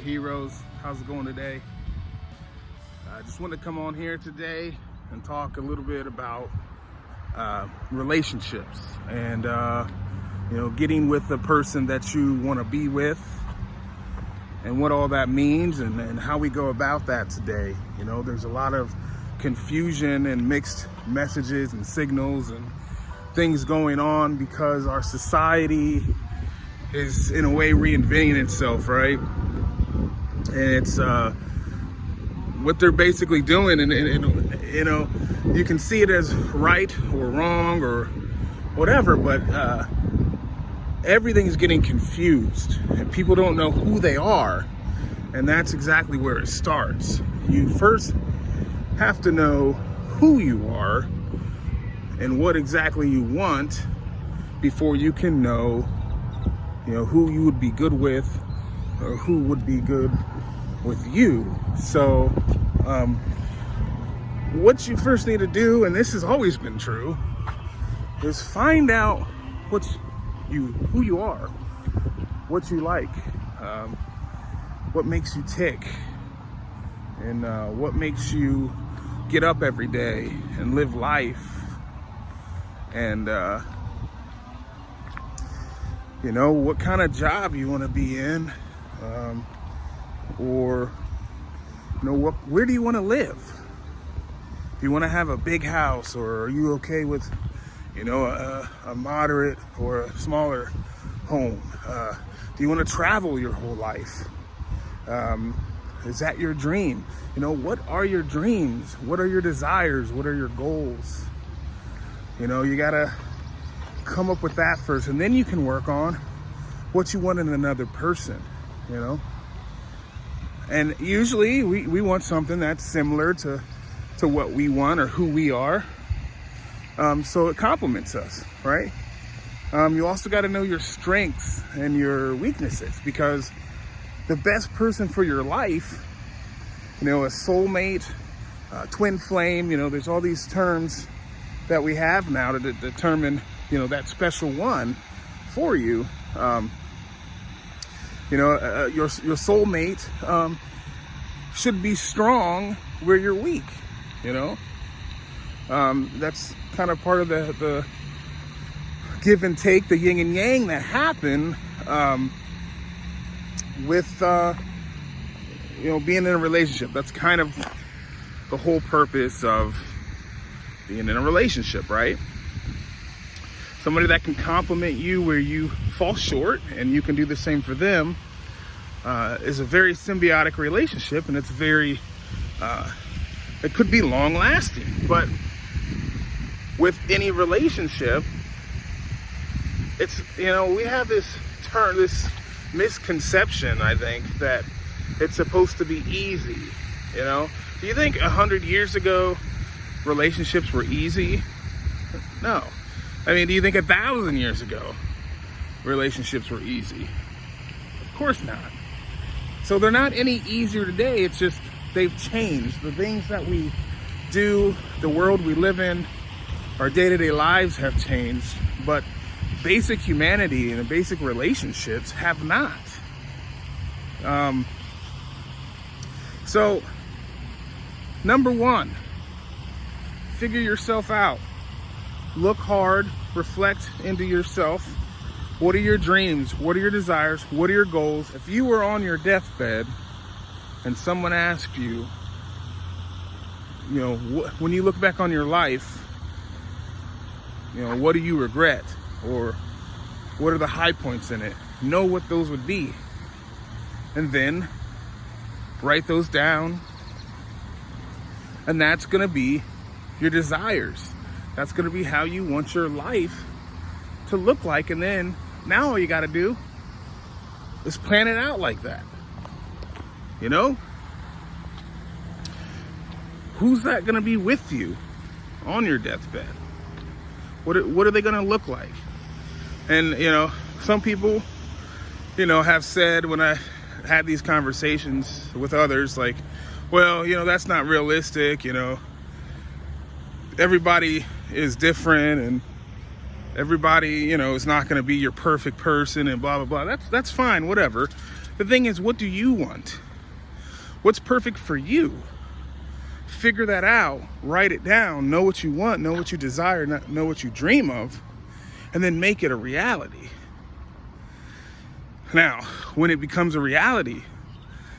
heroes. How's it going today? I just want to come on here today and talk a little bit about relationships and getting with the person that you want to be with and what all that means and how we go about that today. You know, there's a lot of confusion and mixed messages and signals and things going on because our society is in a way reinventing itself, right? And it's what they're basically doing, and you can see it as right or wrong or whatever, but everything is getting confused and people don't know who they are, and that's exactly where it starts. You first have to know who you are and what exactly you want before you can know who you would be good with or who would be good with you. So what you first need to do, and this has always been true, is find out who you are, what you like, what makes you tick, and what makes you get up every day and live life. And what kind of job you want to be in, or where do you want to live? Do you want to have a big house, or are you okay with a moderate or a smaller home? Do you want to travel your whole life? Is that your dream? What are your dreams? What are your desires? What are your goals? You gotta come up with that first, and then you can work on what you want in another person. And usually we want something that's similar to what we want or who we are, so it complements us, right? You also got to know your strengths and your weaknesses, because the best person for your life, a soulmate, twin flame, there's all these terms that we have now to determine that special one for you. Your soulmate should be strong where you're weak. That's kind of part of the give and take, the yin and yang that happen with being in a relationship. That's kind of the whole purpose of being in a relationship, right? Somebody that can complement you where you fall short, and you can do the same for them, is a very symbiotic relationship, and it's very it could be long lasting. But with any relationship, it's we have this misconception, I think, that it's supposed to be easy. Do you think 100 years ago relationships were easy? No. I mean, do you think 1,000 years ago relationships were easy? Of course not. So they're not any easier today. It's just they've changed. The things that we do, the world we live in, our day-to-day lives have changed, but basic humanity and the basic relationships have not. So, number one, figure yourself out. Look hard, reflect into yourself. What are your dreams? What are your desires? What are your goals? If you were on your deathbed and someone asked you, when you look back on your life, what do you regret? Or what are the high points in it? Know what those would be. And then write those down. And that's going to be your desires. That's going to be how you want your life to look like. And then now all you got to do is plan it out like that. Who's that going to be with you on your deathbed? What are they going to look like? And, some people, have said, when I had these conversations with others, like, well, that's not realistic. Everybody is different, and everybody, is not going to be your perfect person, and blah, blah, blah. That's fine, whatever. The thing is, what do you want? What's perfect for you? Figure that out, write it down, know what you want, know what you desire, know what you dream of, and then make it a reality. Now, when it becomes a reality,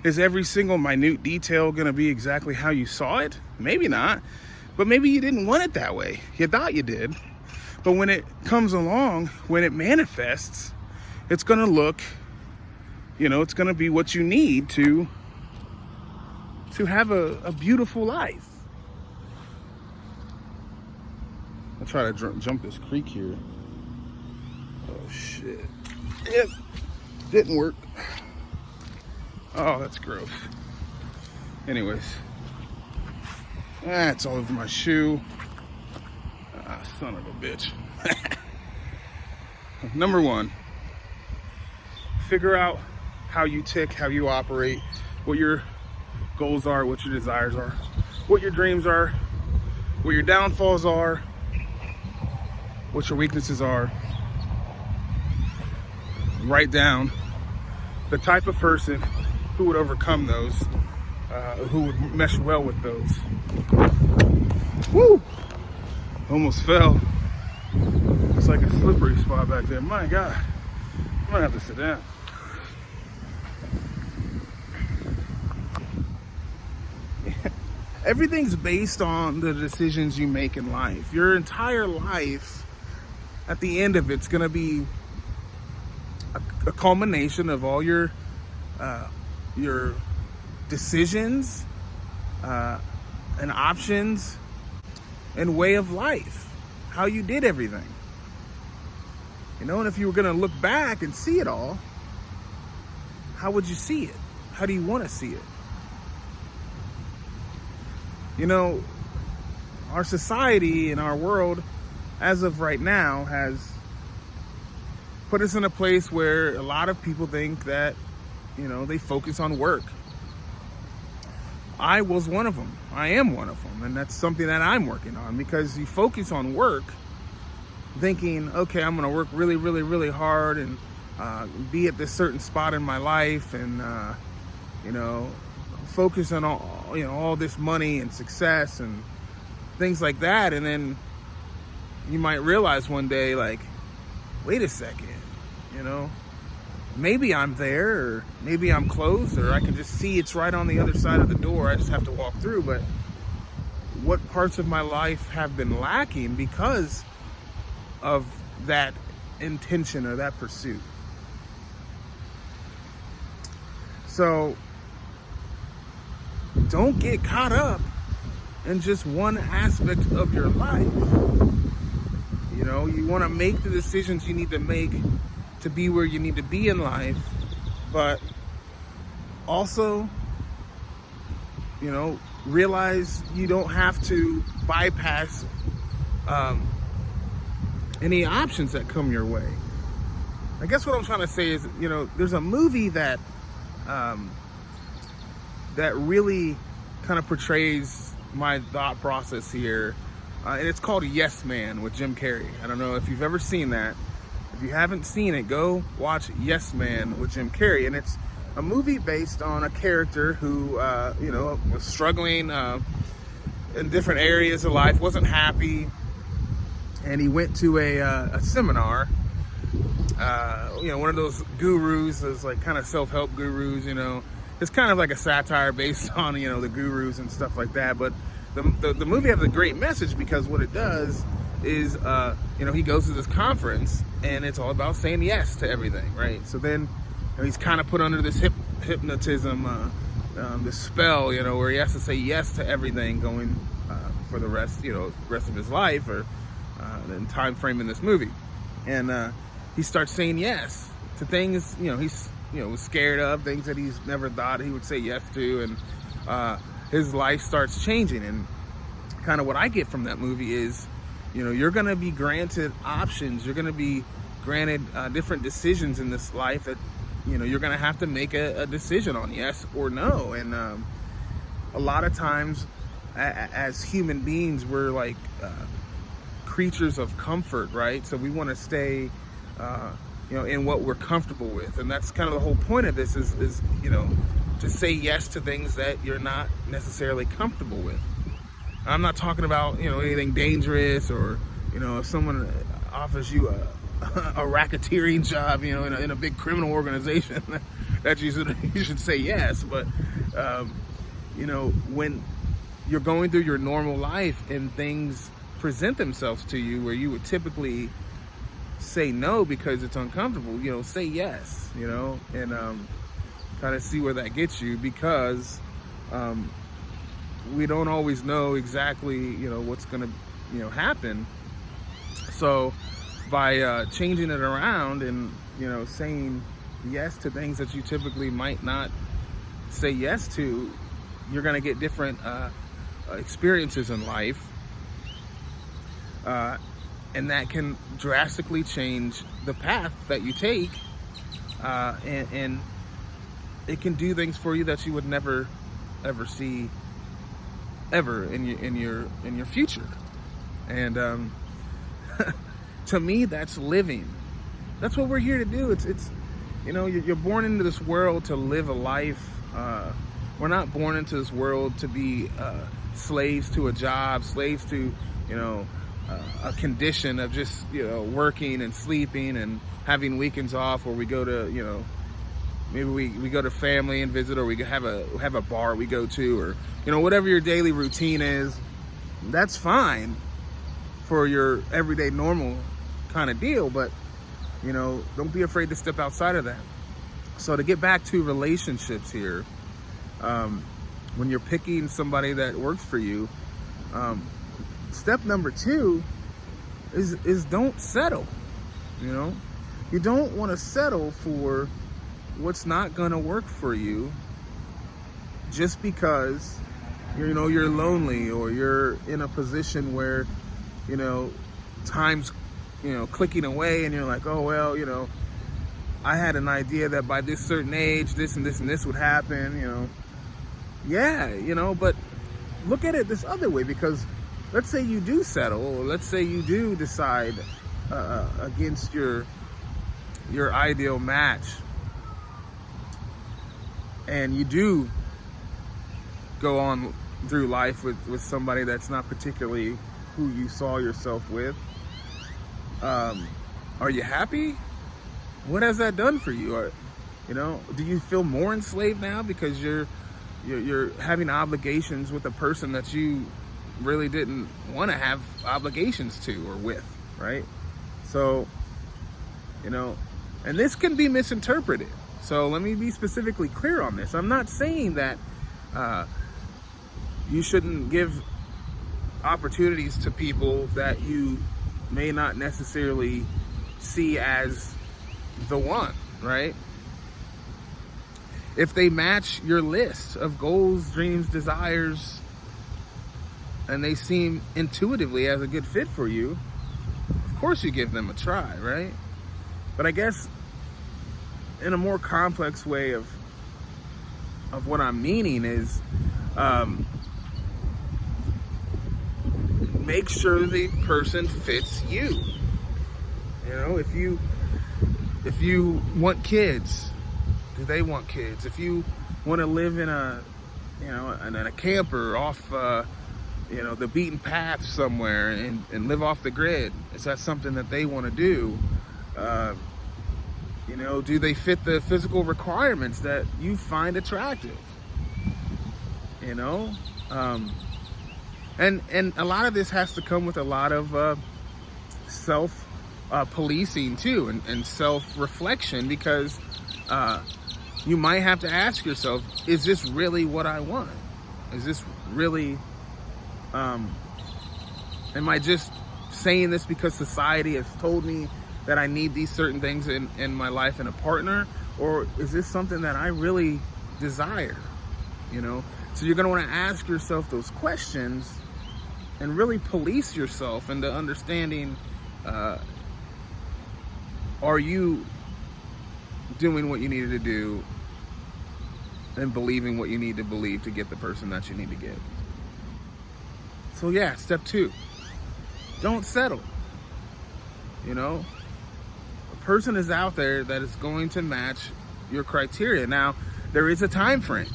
is every single minute detail going to be exactly how you saw it? Maybe not, but maybe you didn't want it that way. You thought you did. But when it comes along, when it manifests, it's going to look, it's going to be what you need to have a beautiful life. I'll try to jump this creek here. Oh, shit. Yep. Didn't work. Oh, that's gross. Anyways. It's all over my shoe. Son of a bitch. Number one, figure out how you tick, how you operate, what your goals are, what your desires are, what your dreams are, what your downfalls are, what your weaknesses are. Write down the type of person who would overcome those, who would mesh well with those. Woo! Almost fell. It's like a slippery spot back there. My God, I'm gonna have to sit down. Everything's based on the decisions you make in life. Your entire life, at the end of it's gonna be a culmination of all your decisions and options and way of life, how you did everything. And if you were gonna look back and see it all, how would you see it? How do you want to see it? Our society and our world, as of right now, has put us in a place where a lot of people think that, they focus on work. I was one of them. I am one of them. And that's something that I'm working on, because you focus on work thinking, okay, I'm going to work really, really, really hard and be at this certain spot in my life and, focus on all this money and success and things like that. And then you might realize one day, like, wait a second, maybe I'm there, or maybe I'm close, or I can just see it's right on the other side of the door. I just have to walk through. But what parts of my life have been lacking because of that intention or that pursuit? So don't get caught up in just one aspect of your life. You want to make the decisions you need to make to be where you need to be in life, but also, realize you don't have to bypass any options that come your way. I guess what I'm trying to say is, there's a movie that really kind of portrays my thought process here, and it's called Yes Man with Jim Carrey. I don't know if you've ever seen that. If you haven't seen it, go watch Yes Man with Jim Carrey. And it's a movie based on a character who, was struggling in different areas of life, wasn't happy, and he went to a seminar. One of those gurus, those like kind of self-help gurus. It's kind of like a satire based on the gurus and stuff like that. But the movie has a great message, because what it does is he goes to this conference and it's all about saying yes to everything, right? So then he's kind of put under this hypnotism, this spell, where he has to say yes to everything going for the rest of his life, or the time frame in this movie. And he starts saying yes to things he's was scared of, things that he's never thought he would say yes to, and his life starts changing. And kind of what I get from that movie is, you're going to be granted options. You're going to be granted different decisions in this life that, you're going to have to make a decision on, yes or no. And a lot of times as human beings, we're like creatures of comfort, right? So we want to stay in what we're comfortable with. And that's kind of the whole point of this is to say yes to things that you're not necessarily comfortable with. I'm not talking about, anything dangerous, or, if someone offers you a racketeering job, in a big criminal organization, that you should say yes. But, when you're going through your normal life and things present themselves to you where you would typically say no because it's uncomfortable, say yes, and kind of see where that gets you, because we don't always know exactly, what's going to, happen. So by changing it around and, saying yes to things that you typically might not say yes to, you're going to get different experiences in life. And that can drastically change the path that you take, and it can do things for you that you would never ever see ever in your future. And to me, that's living. That's what we're here to do. It's you're born into this world to live a life. We're not born into this world to be slaves to a job, slaves to a condition of just working and sleeping and having weekends off, or we go to maybe we go to family and visit, or we have a bar we go to, or whatever your daily routine is. That's fine for your everyday normal kind of deal, but don't be afraid to step outside of that. So to get back to relationships here, when you're picking somebody that works for you, step number 2 is don't settle. You don't want to settle for what's not going to work for you just because you're lonely, or you're in a position where time's clicking away, and you're like, oh well, I had an idea that by this certain age this and this and this would happen. But look at it this other way, because let's say you do settle, or let's say you do decide against your ideal match, and you do go on through life with somebody that's not particularly who you saw yourself with. Are you happy? What has that done for you? Or, do you feel more enslaved now because you're having obligations with a person that you really didn't want to have obligations to or with, right? So, and this can be misinterpreted. So let me be specifically clear on this. I'm not saying that you shouldn't give opportunities to people that you may not necessarily see as the one, right? If they match your list of goals, dreams, desires, and they seem intuitively as a good fit for you, of course you give them a try, right? But I guess in a more complex way of what I'm meaning is, make sure the person fits you. If you want kids, do they want kids? If you want to live in a camper off the beaten path somewhere and live off the grid, is that something that they want to do? Do they fit the physical requirements that you find attractive? And a lot of this has to come with a lot of self policing too, and self-reflection, because you might have to ask yourself, is this really what I want? Is this really, am I just saying this because society has told me that I need these certain things in my life in a partner? Or is this something that I really desire? So you're going to want to ask yourself those questions and really police yourself into understanding, are you doing what you needed to do and believing what you need to believe to get the person that you need to get? So yeah, step 2, don't settle. person is out there that is going to match your criteria. Now, there is a time frame.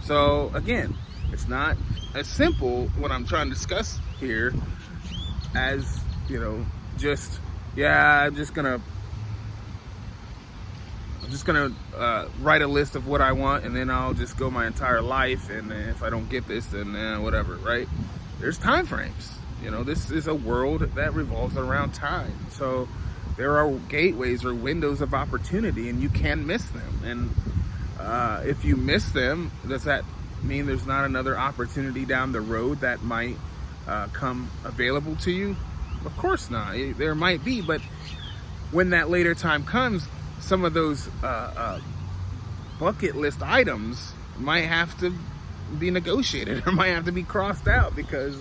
So again, it's not as simple what I'm trying to discuss here as, just, I'm just gonna write a list of what I want, and then I'll just go my entire life, and if I don't get this, then whatever, right? There's time frames. This is a world that revolves around time. So there are gateways or windows of opportunity, and you can miss them. And if you miss them, does that mean there's not another opportunity down the road that might come available to you? Of course not. There might be, but when that later time comes, some of those bucket list items might have to be negotiated or might have to be crossed out, because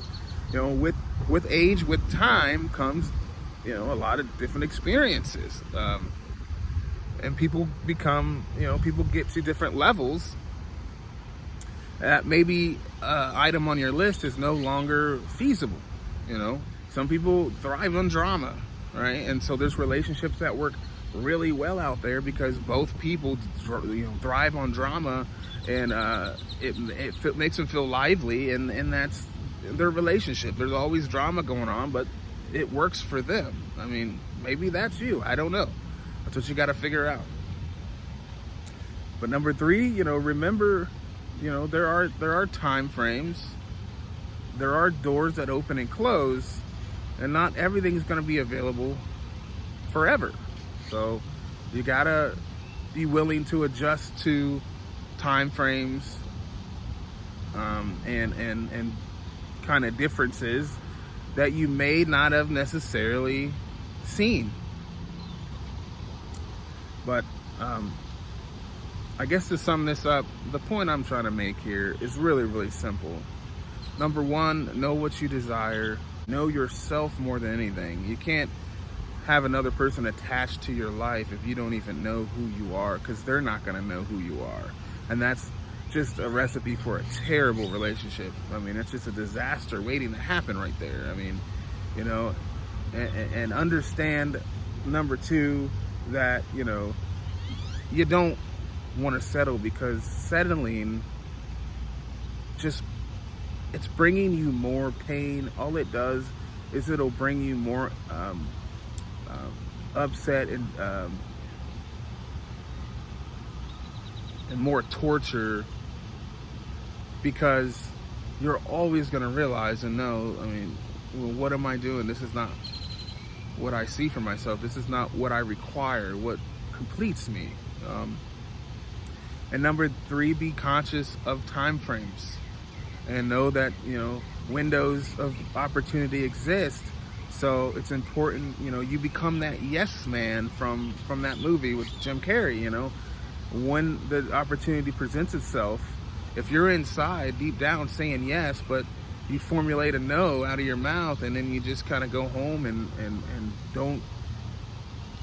with age, with time comes a lot of different experiences, and people become people get to different levels that maybe item on your list is no longer feasible. Some people thrive on drama, right? And so there's relationships that work really well out there because both people thrive on drama, and it makes them feel lively, and that's their relationship. There's always drama going on, but it works for them. I mean, maybe that's you. I don't know. That's what you got to figure out. But number 3, remember, there are time frames. There are doors that open and close, and not everything is going to be available forever. So you gotta be willing to adjust to time frames, and kind of differences that you may not have necessarily seen. But I guess to sum this up, the point I'm trying to make here is really, really simple. Number 1, know what you desire. Know yourself more than anything. You can't have another person attached to your life if you don't even know who you are, because they're not going to know who you are. And that's just a recipe for a terrible relationship. I mean, it's just a disaster waiting to happen right there. I mean, and understand, number 2, that, you don't want to settle, because settling it's bringing you more pain. All it does is it'll bring you more upset and more torture, because you're always going to realize and know, I mean, well, what am I doing? This is not what I see for myself. This is not what I require, what completes me. And number 3, be conscious of time frames, and know that windows of opportunity exist. So it's important, you become that yes man from that movie with Jim Carrey. When the opportunity presents itself, if you're inside deep down saying yes, but you formulate a no out of your mouth, and then you just kind of go home and don't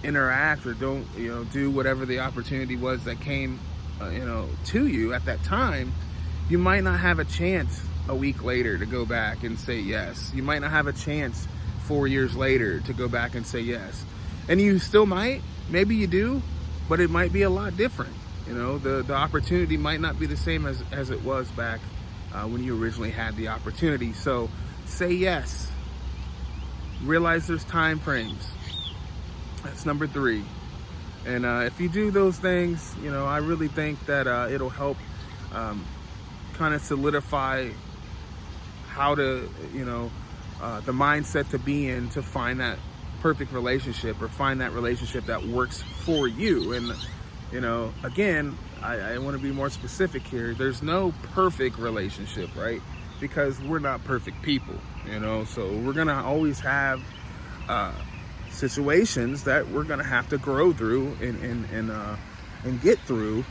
interact, or don't do whatever the opportunity was that came to you at that time, you might not have a chance a week later to go back and say yes. You might not have a chance 4 years later to go back and say yes. And you still might, maybe you do, but it might be a lot different. The opportunity might not be the same as it was back when you originally had the opportunity. So say yes. Realize there's time frames. That's number 3. And if you do those things, I really think that it'll help kind of solidify how to, the mindset to be in to find that perfect relationship, or find that relationship that works for you. And, again, I want to be more specific here. There's no perfect relationship, right? Because we're not perfect people, so we're going to always have situations that we're going to have to grow through and get through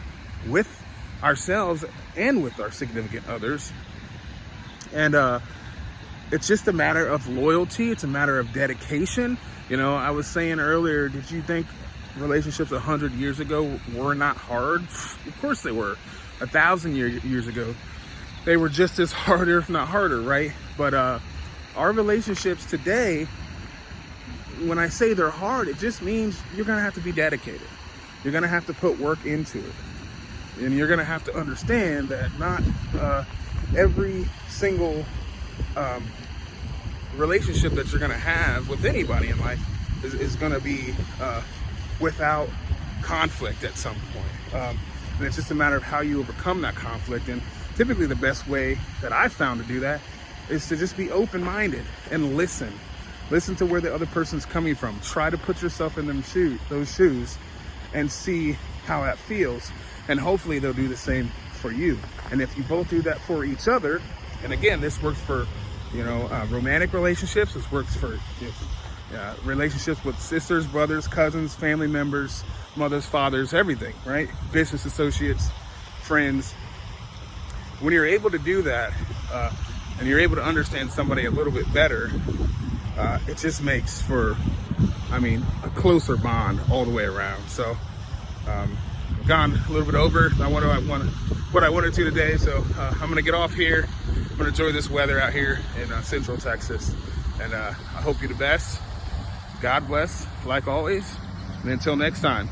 with ourselves and with our significant others. And it's just a matter of loyalty. It's a matter of dedication. I was saying earlier, did you think relationships 100 years ago were not hard? Of course they were. 1,000 years ago, they were just as hard, if not harder, right? But our relationships today, when I say they're hard, it just means you're gonna have to be dedicated. You're gonna have to put work into it. And you're gonna have to understand that not every single relationship that you're gonna have with anybody in life is gonna be without conflict at some point. And it's just a matter of how you overcome that conflict. And typically the best way that I've found to do that is to just be open-minded and listen. Listen to where the other person's coming from. Try to put yourself in those shoes and see how that feels. And hopefully they'll do the same for you. And if you both do that for each other, and again, this works for, romantic relationships. This works for relationships with sisters, brothers, cousins, family members, mothers, fathers, everything, right? Business associates, friends. When you're able to do that, and you're able to understand somebody a little bit better, it just makes for, a closer bond all the way around. So, I've gone a little bit over what I wanted to today. So I'm gonna get off here. I'm gonna enjoy this weather out here in Central Texas, and I hope you the best. God bless, like always. And until next time,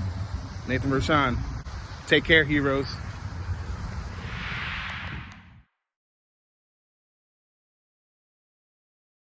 Nathan Roshan. Take care, heroes.